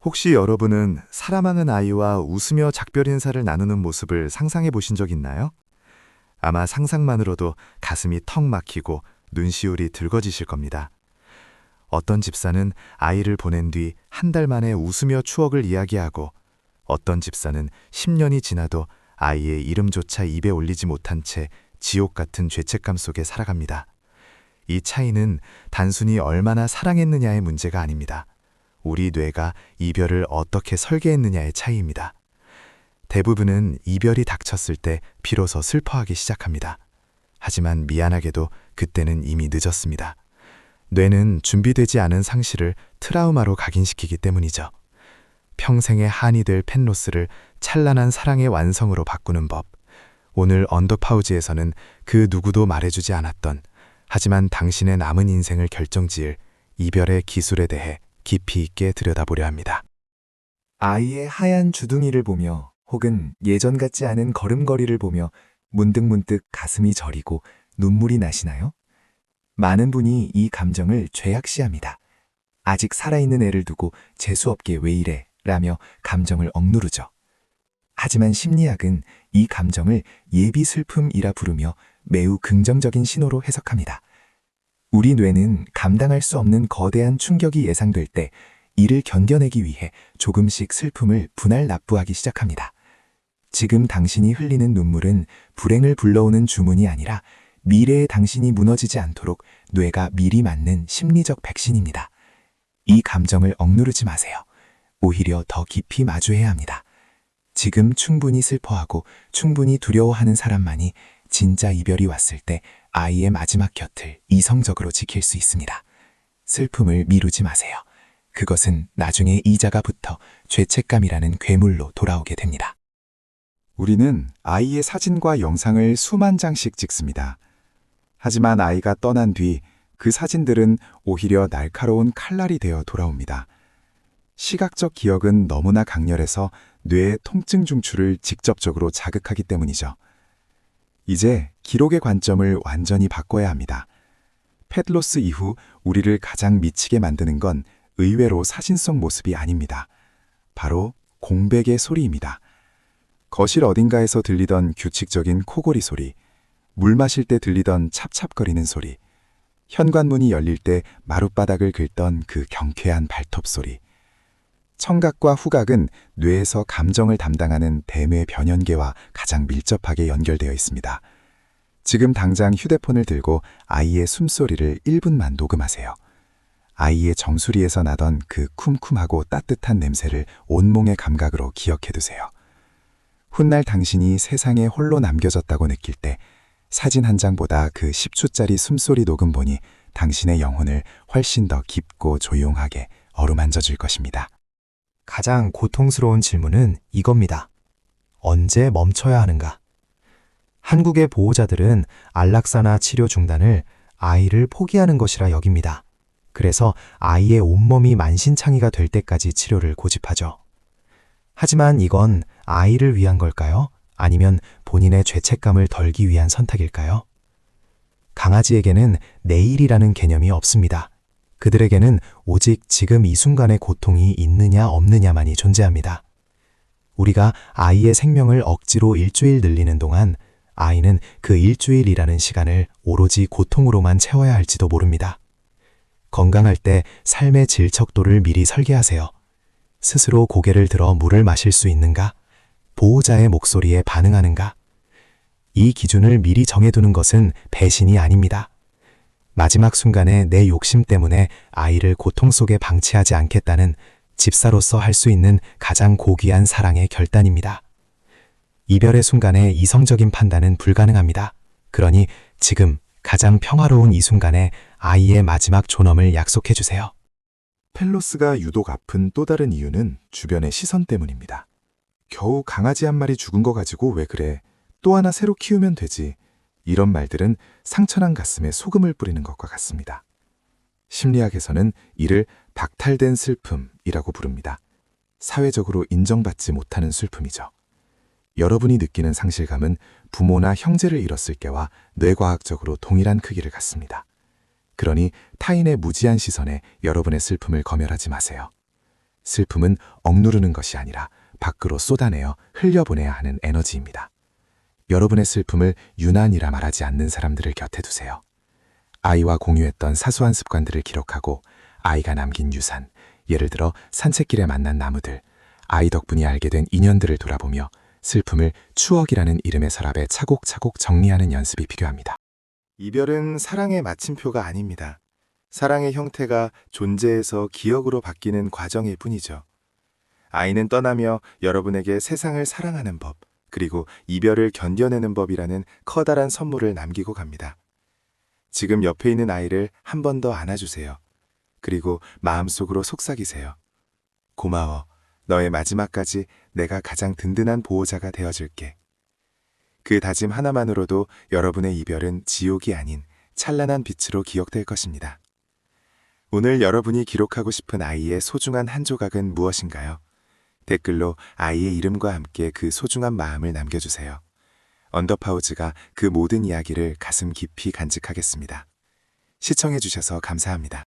혹시 여러분은 사랑하는 아이와 웃으며 작별 인사를 나누는 모습을 상상해 보신 적 있나요? 아마 상상만으로도 가슴이 턱 막히고 눈시울이 들거지실 겁니다. 어떤 집사는 아이를 보낸 뒤 한 달 만에 웃으며 추억을 이야기하고, 어떤 집사는 10년이 지나도 아이의 이름조차 입에 올리지 못한 채 지옥 같은 죄책감 속에 살아갑니다. 이 차이는 단순히 얼마나 사랑했느냐의 문제가 아닙니다. 우리 뇌가 이별을 어떻게 설계했느냐의 차이입니다. 대부분은 이별이 닥쳤을 때 비로소 슬퍼하기 시작합니다. 하지만 미안하게도 그때는 이미 늦었습니다. 뇌는 준비되지 않은 상실을 트라우마로 각인시키기 때문이죠. 평생의 한이 될 펜로스를 찬란한 사랑의 완성으로 바꾸는 법. 오늘 언더파우즈에서는 그 누구도 말해주지 않았던, 하지만 당신의 남은 인생을 결정지을 이별의 기술에 대해 깊이 있게 들여다보려 합니다. 아이의 하얀 주둥이를 보며 혹은 예전 같지 않은 걸음걸이를 보며 문득문득 가슴이 저리고 눈물이 나시나요? 많은 분이 이 감정을 죄악시합니다. 아직 살아있는 애를 두고 재수없게 왜 이래? 라며 감정을 억누르죠. 하지만 심리학은 이 감정을 예비 슬픔이라 부르며 매우 긍정적인 신호로 해석합니다. 우리 뇌는 감당할 수 없는 거대한 충격이 예상될 때 이를 견뎌내기 위해 조금씩 슬픔을 분할 납부하기 시작합니다. 지금 당신이 흘리는 눈물은 불행을 불러오는 주문이 아니라 미래의 당신이 무너지지 않도록 뇌가 미리 맞는 심리적 백신입니다. 이 감정을 억누르지 마세요. 오히려 더 깊이 마주해야 합니다. 지금 충분히 슬퍼하고 충분히 두려워하는 사람만이 진짜 이별이 왔을 때 아이의 마지막 곁을 이성적으로 지킬 수 있습니다. 슬픔을 미루지 마세요. 그것은 나중에 이자가 붙어 죄책감이라는 괴물로 돌아오게 됩니다. 우리는 아이의 사진과 영상을 수만 장씩 찍습니다. 하지만 아이가 떠난 뒤 그 사진들은 오히려 날카로운 칼날이 되어 돌아옵니다. 시각적 기억은 너무나 강렬해서 뇌의 통증 중추를 직접적으로 자극하기 때문이죠. 이제 기록의 관점을 완전히 바꿔야 합니다. 펫로스 이후 우리를 가장 미치게 만드는 건 의외로 사진 속 모습이 아닙니다. 바로 공백의 소리입니다. 거실 어딘가에서 들리던 규칙적인 코골이 소리, 물 마실 때 들리던 찹찹거리는 소리, 현관문이 열릴 때 마룻바닥을 긁던 그 경쾌한 발톱 소리. 청각과 후각은 뇌에서 감정을 담당하는 대뇌 변연계와 가장 밀접하게 연결되어 있습니다. 지금 당장 휴대폰을 들고 아이의 숨소리를 1분만 녹음하세요. 아이의 정수리에서 나던 그 쿰쿰하고 따뜻한 냄새를 온몸의 감각으로 기억해두세요. 훗날 당신이 세상에 홀로 남겨졌다고 느낄 때 사진 한 장보다 그 10초짜리 숨소리 녹음본이 당신의 영혼을 훨씬 더 깊고 조용하게 어루만져 줄 것입니다. 가장 고통스러운 질문은 이겁니다. 언제 멈춰야 하는가? 한국의 보호자들은 안락사나 치료 중단을 아이를 포기하는 것이라 여깁니다. 그래서 아이의 온몸이 만신창이가 될 때까지 치료를 고집하죠. 하지만 이건 아이를 위한 걸까요? 아니면 본인의 죄책감을 덜기 위한 선택일까요? 강아지에게는 내일이라는 개념이 없습니다. 그들에게는 오직 지금 이 순간의 고통이 있느냐 없느냐만이 존재합니다. 우리가 아이의 생명을 억지로 일주일 늘리는 동안 아이는 그 일주일이라는 시간을 오로지 고통으로만 채워야 할지도 모릅니다. 건강할 때 삶의 질척도를 미리 설계하세요. 스스로 고개를 들어 물을 마실 수 있는가? 보호자의 목소리에 반응하는가? 이 기준을 미리 정해두는 것은 배신이 아닙니다. 마지막 순간에 내 욕심 때문에 아이를 고통 속에 방치하지 않겠다는 집사로서 할 수 있는 가장 고귀한 사랑의 결단입니다. 이별의 순간에 이성적인 판단은 불가능합니다. 그러니 지금 가장 평화로운 이 순간에 아이의 마지막 존엄을 약속해 주세요. 펠로스가 유독 아픈 또 다른 이유는 주변의 시선 때문입니다. 겨우 강아지 한 마리 죽은 거 가지고 왜 그래? 또 하나 새로 키우면 되지. 이런 말들은 상처난 가슴에 소금을 뿌리는 것과 같습니다. 심리학에서는 이를 박탈된 슬픔이라고 부릅니다. 사회적으로 인정받지 못하는 슬픔이죠. 여러분이 느끼는 상실감은 부모나 형제를 잃었을 때와 뇌과학적으로 동일한 크기를 갖습니다. 그러니 타인의 무지한 시선에 여러분의 슬픔을 검열하지 마세요. 슬픔은 억누르는 것이 아니라 밖으로 쏟아내어 흘려보내야 하는 에너지입니다. 여러분의 슬픔을 유난이라 말하지 않는 사람들을 곁에 두세요. 아이와 공유했던 사소한 습관들을 기록하고 아이가 남긴 유산, 예를 들어 산책길에 만난 나무들, 아이 덕분에 알게 된 인연들을 돌아보며 슬픔을 추억이라는 이름의 서랍에 차곡차곡 정리하는 연습이 필요합니다. 이별은 사랑의 마침표가 아닙니다. 사랑의 형태가 존재에서 기억으로 바뀌는 과정일 뿐이죠. 아이는 떠나며 여러분에게 세상을 사랑하는 법, 그리고 이별을 견뎌내는 법이라는 커다란 선물을 남기고 갑니다. 지금 옆에 있는 아이를 한 번 더 안아주세요. 그리고 마음속으로 속삭이세요. 고마워. 너의 마지막까지 내가 가장 든든한 보호자가 되어줄게. 그 다짐 하나만으로도 여러분의 이별은 지옥이 아닌 찬란한 빛으로 기억될 것입니다. 오늘 여러분이 기록하고 싶은 아이의 소중한 한 조각은 무엇인가요? 댓글로 아이의 이름과 함께 그 소중한 마음을 남겨주세요. 언더파우즈가 그 모든 이야기를 가슴 깊이 간직하겠습니다. 시청해주셔서 감사합니다.